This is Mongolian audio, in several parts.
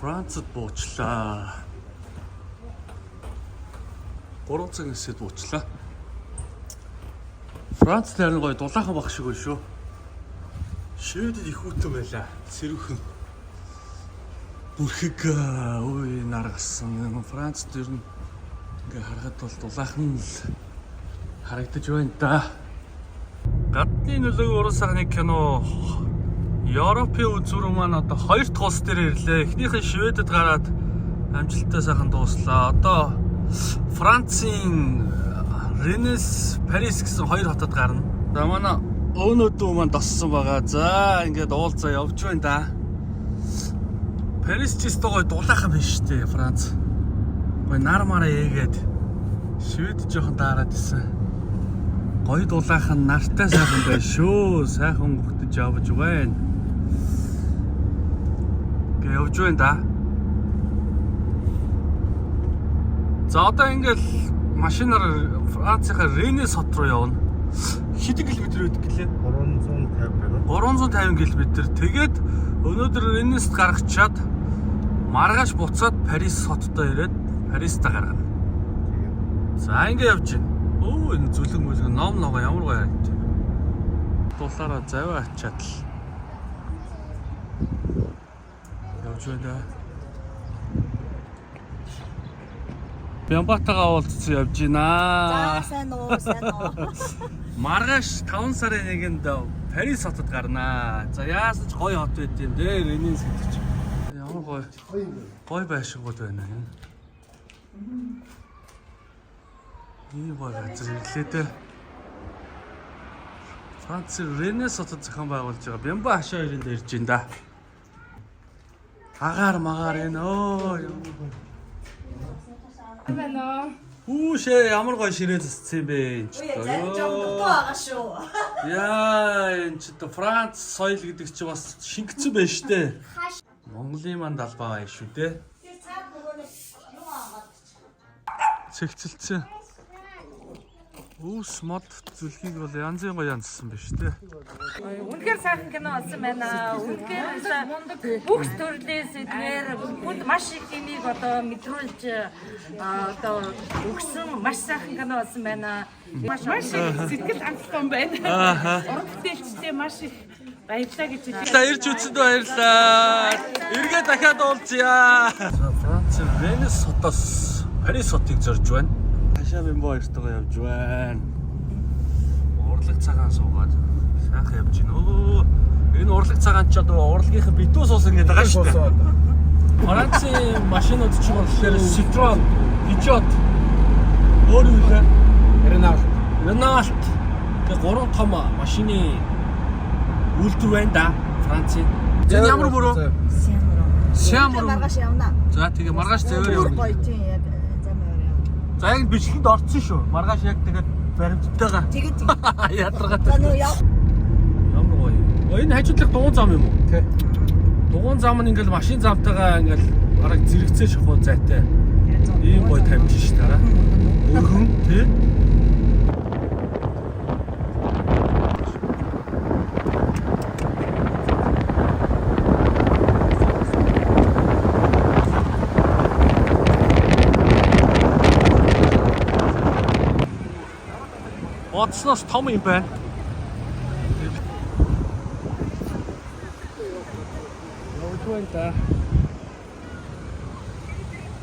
Францад буучлаа. 3 цаг нэсэд буучлаа. Франц харин гоё дулаахан баг шиг байна шүү. Шведэд их хүтэн байлаа. Сэрүүхэн. Бүрхэг ой наргасан. Францд ер нь ингээ харахад бол дулаахан л харагдаж байна да. Гадны нөлөөг уруусах нэг кино Европын үзүүр маань одоо 2 дахь улс дээр ирлээ. Эхнийх нь Шведэд гараад амжилттай сайхан дууслаа. Одоо Францын Rennes, Paris гэсэн 2 хотод гарна. За манай өвнөдөө маань тоссон байгаа. За ингээд уулзаа явж байна да. Paris ч гэсэн дулаахан байна шүү дээ Франц. Гоё нар мараа ээгээд Швед жоохон даарад исэн. Гоё дулаахан нартай сайхан байна шүү. Сайхан хөгтөж явж байна. Гэ явж байна да. За одоо ингээл машинаар Францынхаа Rennes хот руу явна. Хэдэн километр өгдөг гэлээ? 350 км. Тэгээд өнөөдөр Rennes-д гаргачаад маргааш буцаад Парис хоттой ирээд Паристаа гаргана. За ингэ явж байна. Өө энэ зүлэг мүлэг ном ногоо ямар гоё харагдав. Дулаараа завиа ачаад л явж байна. Бямбатагаа уулзсан явж байна. За сайн уу, сайн уу. Маргааш 5 сарын 1-нд Парис хотод гарнаа. За яасан ч гоё хот байт юм дээ. Rennes гэдэг чинь. Ямар гоё. Гоё байшингууд байна юм. Ийм гоё газар ирлээ дээ. Франц Rennes хотод зохион байгуулж байгаа Бямба хашаа хоёрын дээр ирж байна да. Агаар магаар энэ өө. Хүүшээ ямар гоё ширээ зассан юм бэ энэ ч Зарим жоо дутуу байгаа шүү. Яа энэ ч Франц соёл гэдэг чи бас шингэцэн байна штэ. Монголын манд албаа байна шүү дээ. Тэр цаад нөгөөнөөс юу аваад Цэгцэлцэн. Үүс мод зүлхийг бол янзын гоё янзсан байна штэ. Үнэхээр сайхан кино болсон байна. Үнэхээр мундаг бүх төрлөөс эдгээр бүд маш их юмыг одоо мэдрүүлж одоо өгсөн маш сайхан кино болсон байна. Маш их сэтгэл хангалуун байна. Уран бүтээлчтэй маш их баярлалаа гэж хэлье. За ирж үзсэнд баярлалаа. Эргээ дахиад уулзъя. Франц Rennes хотоос Парис хотыг зорж байна. Хашаа Бямба хоёртойгоо явж байна. Урлаг цагаан суугаад сайхан явж байна. Өө энэ урлаг цагаан ч одоо урлагийнх битүү суусан гэдэг байгаа шүү дээ. Францын машинууд ч болохоор Citroën, Peugeot өөр юу вэ? Renault. Тэгээ 3 том машины үйлдвэр байна да Францын. Энэ ямар бүрөө? Сиамруу. маргааш явна. За тэгээ маргааш зэвэр явна. Гоё тийм яг зам яваа. За яг бичлэгэнд орсон шүү. Маргааш яг тэгээд баримттайгаа. Тэгээд Ядаргаад. за нөө яв. Ямар гоё. Энэ хажуудлах дугуун зам юм уу? Тий. Дугуун зам нь ингээл машин замтайгаа ингээл бараг зэрэгцээ шахуун зайтай. Ийм гоё тавьж ш тараа. Өргөн тий. Бодсноос том юм байна. Явж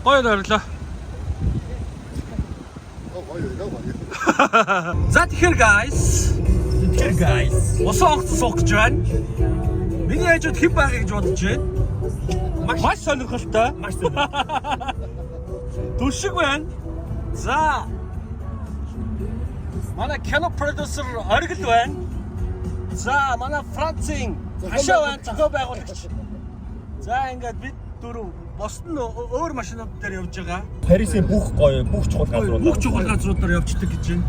гоё дарлаа. За тэгэхээр guys. Усан онгоцон суух гэж байна. Миний хажууд хэн байх гэж бодож байна? Маш сонирхолтой. Маш сонирхолтой. Түшиг байна. За. Манай кино продюсер Оргил байна. За, манай Францын хашаа байна, зохион байгуулагч. За, ингээд бид дөрөв босд нь өөр машинууд дээр явж байгаа. Парисын бүх чухал газрууд. Бүх чухал газруудаар явждаг гэж байна.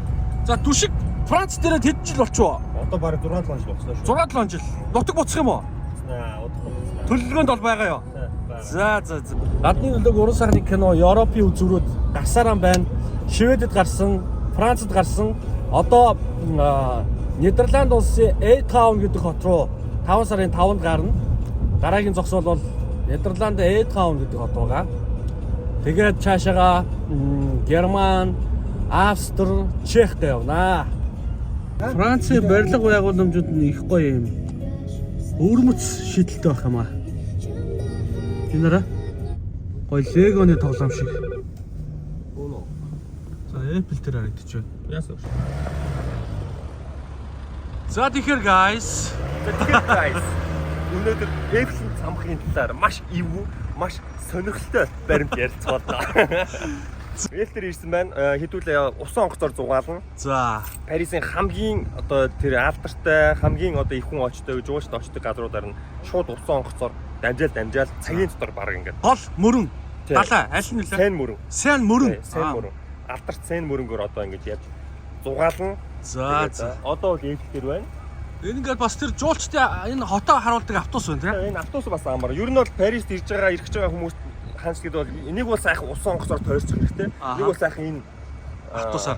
За, түшиг Франц дээрээ хэд жил болчихоо? Одоо бараг 6-7 жил болчихлоо шүү. 6-7 жил. Нутаг буцах юм уу? Төлөвлөгөөнд бол байгаа юу? За. Гадны нөлөөг уран сайхны кино Европын үзүүрүүд гарсараа байна. Шведэд гарсан, Францад гарсан. Одоо Нидерланд улсын Eindhoven гэдэг хот руу 5 сарын 5-нд гарна. Дараагийн зогсоол бол Нидерланд Эдхаун гэдэг хот байгаа. Тэгээд цаашаага Герман, Австри, Чехтэй явнаа. Францын барилга байгууламжууд нь их гоё юм. Өвөрмөц шийдэлтэй байх юм аа. Энэ нэрэ гоё легоны тоглоом шиг. За Apple дээр харагдаж байна. Яасан. За тэгэхээр guys. Өнөөдөр Apple-ийн цамхын талаар маш эвгүй, маш сонирхолтой баримт ярилцгаалаа. Apple ирсэн байна. Хэдүүлээ усан онгоцоор зугаална. За Парисын хамгийн одоо тэр алдартай, хамгийн одоо их хүн очтой гэж уушд очдог газруудаар нь шууд усан онгоцоор дамжаал цагийн дотор баг ингээд. гол мөрөн далай аль нь нэлээ? Сайн мөрөн. Сайн мөрөн. Сайн мөрөн. Алдарт сайн мөрөнгөөр одоо ингэж яаж зугаална. За Одоо л Apple дээр байна. энэ ингээд бас тэр жуулчдын энэ хотоо харуулдаг автобус байна тийм. Энэ автобус бас амар. Ер нь бол Парист ирж байгаа хүмүүс ханс гэдэг бол энийг бол сайхан усан онгоцоор тойрчих хэрэгтэй. Нэг бол сайхан энэ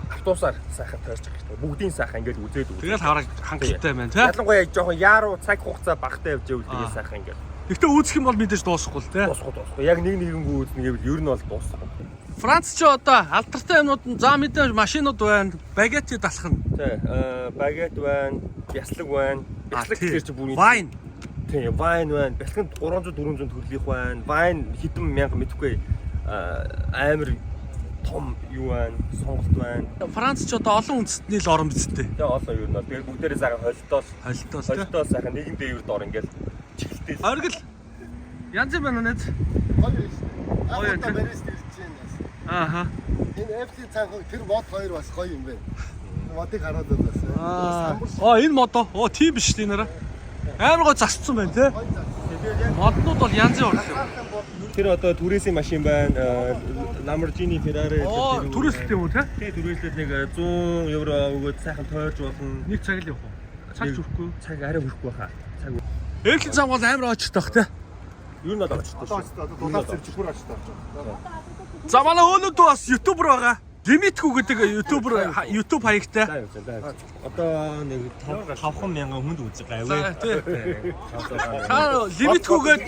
автобусаар сайхан тойрчих хэрэгтэй. Бүгдийн сайхан ингээд үзээд үү. Тэгэл хараг хангалттай байна тийм. Ялангуяа жоохон яаруу цаг хугацаа багтаа явж ивэл тэгээ сайхан ингээд. Гэхдээ үүсэх юм бол мэдээж дуусахгүй л тийм. Дуусахгүй. Яг нэгэнгүү үзнэ гэвэл ер нь бол дуусахгүй. Франц ч одоо алдартай юмнууд нь за мэдээж машинууд байна, багети далах нь. Тий, багет байна, бяцлаг байна. Бяцлаг дээр чи бүр вайн. Тий, вайн байна. Бяцлагт 300 400 төгрөглөх байна. Вайн хэдэн мянга мэдхгүй амар том юу байна, сонголт байна. Франц ч одоо олон үндэстний л орон бидтэй. Тэгээ олон юу нэ. Тэгээ бүгдээрээ сайхан холтоол сайхан нэгэн дээвэрд ор ингээл чиглэлтэй. Оргил. Янз бүр байна нэ. Гоё юм. Барист ирж байна. Ааха. Энэ Apple цаанх тэр мод хоёр бас гоё юм байна. Модыг хараад байна. Энэ модоо. Тийм биш тийм нэрэ. Амар гоо засцсан байна те. Моднууд бол янзын урах юм. Тэр одоо түрээсийн машин байна. Lamborghini, Ferrari түрээсэлтэй юм уу те? тий, түрээслээд нэг 100 евро өгөөд сайхан тойрж болно. Нэг цаг л явах уу? Цаг зүрхгүй. Цаг арай хүрэхгүй хаа. Цаг. Apple зам бол амар очтойх те. Юу нь одоо очтой. Одоо дулаан зэрчгүүр очтой. За манай өнөөдөр бас ютубер байгаа. Димитгүү гэдэг YouTube хаягтай. Одоо нэг 5,000 хүнд үзэж байгаа. Та Димитгүүгээд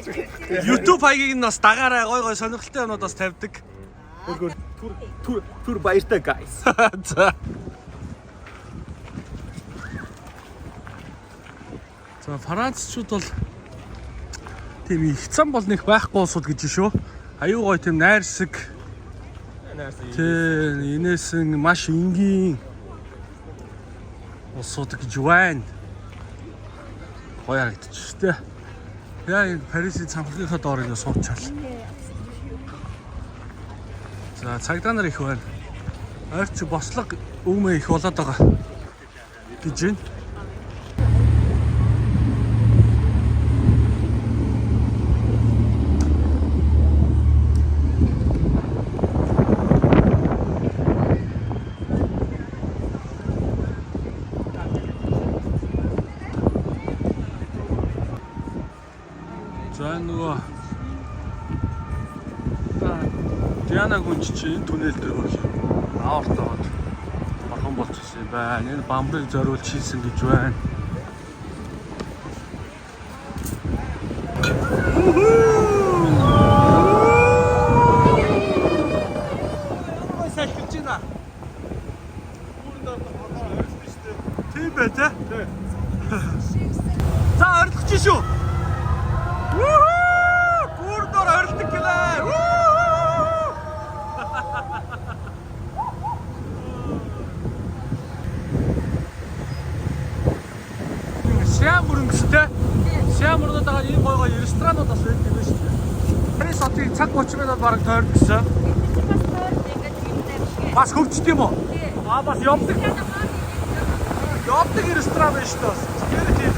YouTube хаягийг нь бас дагаарай. Гой сонирхолтой юмнууд бас тавьдаг. Түр баяртай guys. За. За Францчууд бол тийм их зам бол нэг байхгүй улсууд гэж шүү. Аюу гой тийм найрсаг. Тэ инээсэн маш энгийн улсууд гэж байна. Гоё харагдчих тэ. Яа энэ Парисын цамхлынхаа доор ингэ суучаал. За цагдаа нар их байна. Ойрч бослого өгмөө их болоод байгаа гэж байна. За нөгөө Диана гүнч чинь түнэл дээр бол аортоод бахан болчихсон юм байна. Энэ бамбыг зориулж хийсэн гэж байна. Ой салхиж байна. Тийм бай тэ. За орилгоч шүү. Гурдор орилдог гэлээ. Сяам мөрөнгөстэй. Сяам мөрөнд байгаа ийм гой ресторанууд бас байдаг юм шүү дээ. Парис хотын цаг 30 минут бараг тойрч гисэн. Бас хөвчт юм уу? Бас явдаг. Явдаг ресторан байна шүү дээ. Тэр тийм.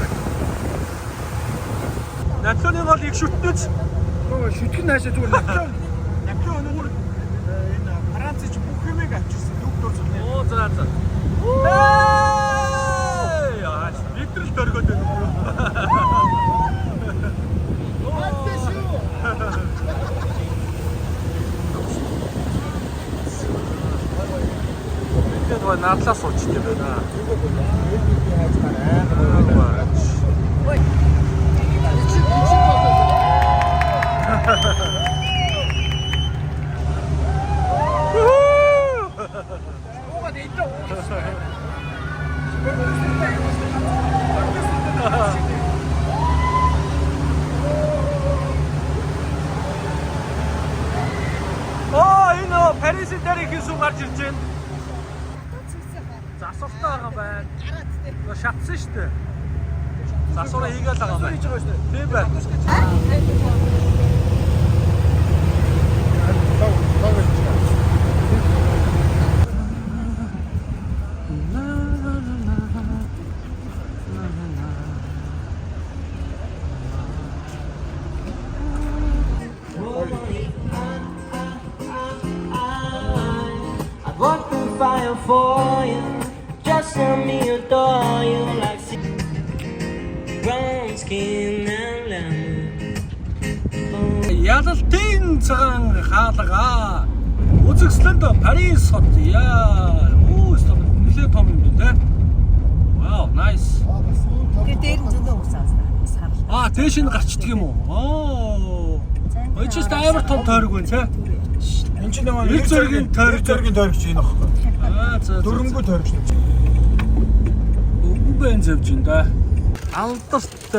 Натлоны гол их шүтнэц. Шүтгэн хаашаа зүгээр натлон. Натлон өнөөр энэ Францч бүх юмыг авчихсан. Дүүгдор зүг. Оо за. Яа, битрэл дөргөөд байна. Тэгээд надлаас уучтай байна. сүү гарч ирж байна. Засвартай байгаа юм байна. Шатсан шүү дээ. Засвараа хийгээл байгаа юм байна. Тийм байна. Walk through fire for you, just let me adore you like brown skin and lemon. Ялалтын цагаан хаалгаа үзэгсэлэнд Парис хот яа. Нэлээд том юм байна те. Вау, nice. Тэр дээр нь зөндөө усаас сарлаа. Тэш нь гарчдаг юм уу? Очиж амар том тойрог байна те. Энэ ч нэг Ил зөргийн тойрогч энэ аахгүй. Дөрөнгөө тойрогч. Үбэн зэвж ин да. Алдарт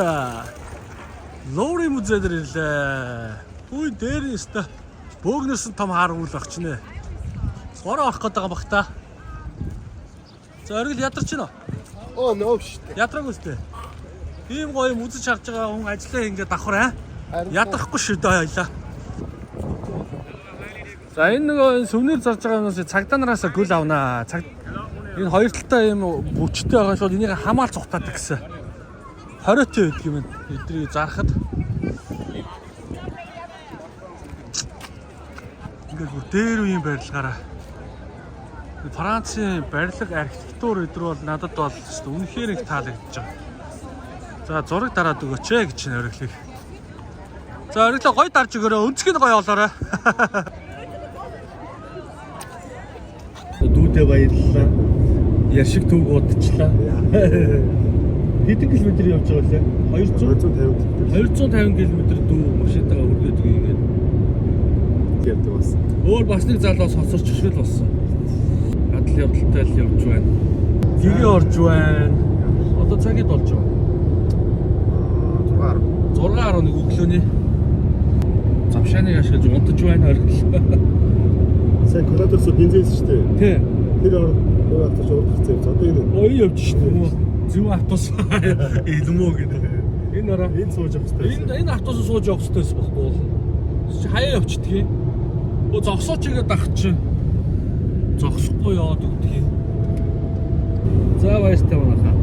Лори музей дээр ирлээ. Үй дээр нь өстө бөөгнөөс нь том хар үйл багч нэ. Бороо авах гээд байгаа бах та. За оргил ядарч гинэ. Нөө шүү дээ. Ядраг үстэй. Ийм гоё юм үзэж харж байгаа хүн ажиллаа ингээд давхар ядрахгүй шүү дээ хоёлаа. За энэ нөгөө сүмнэр зарж байгаа юмнаас цагдаа нараасаа гүл авнаа. Энэ хоёр талтай юм бүчтэй байгаа шууд энийг хамаал цухтаад гэсэн. 20 тэ байдаг юм. Эдрийг зарахад ингээд бүр дээр үеийн барилгаараа Францын барилга архитектур өдр бол надад бол үнэхээр их таалагдж байгаа. За зураг дараад өгөөч ээ гэж нэ орхилыг. За орхилоо гоё дарж өгөөрэй. Өнцгийг гоё олоорой. Дүүдээ баярлалаа. Яшиг түүг удчлаа. Хэдэн километр явж байгаа лээ? 250 км дүү машинтайгаа хүргээд игээд явдаг болсон. Өөр бас нэг залуус хоцорч шишгэл болсон. Адал явдалтай л явж байна. Гээ орж байна. Одоо цагид болж байна. 6:11 өглөөний. Завшааныг ашиглаж унтаж байна орхил. Сайн колодорс бензин шүү дээ. Тий. Тэр өөр автобус урдах зэв. Одоо энэ Ой явж шүү. Зөв автобус илмөө гэдэг. Энэ ороо энэ сууж авах хэрэгтэй. энэ автобус сууж явах хэрэгтэйс болохгүй. Чи хаяа явчихдгийг. Зогсооч игээд ах чи. Зогсохгүй яваад өгдөг юм. За баяртай манайхаа.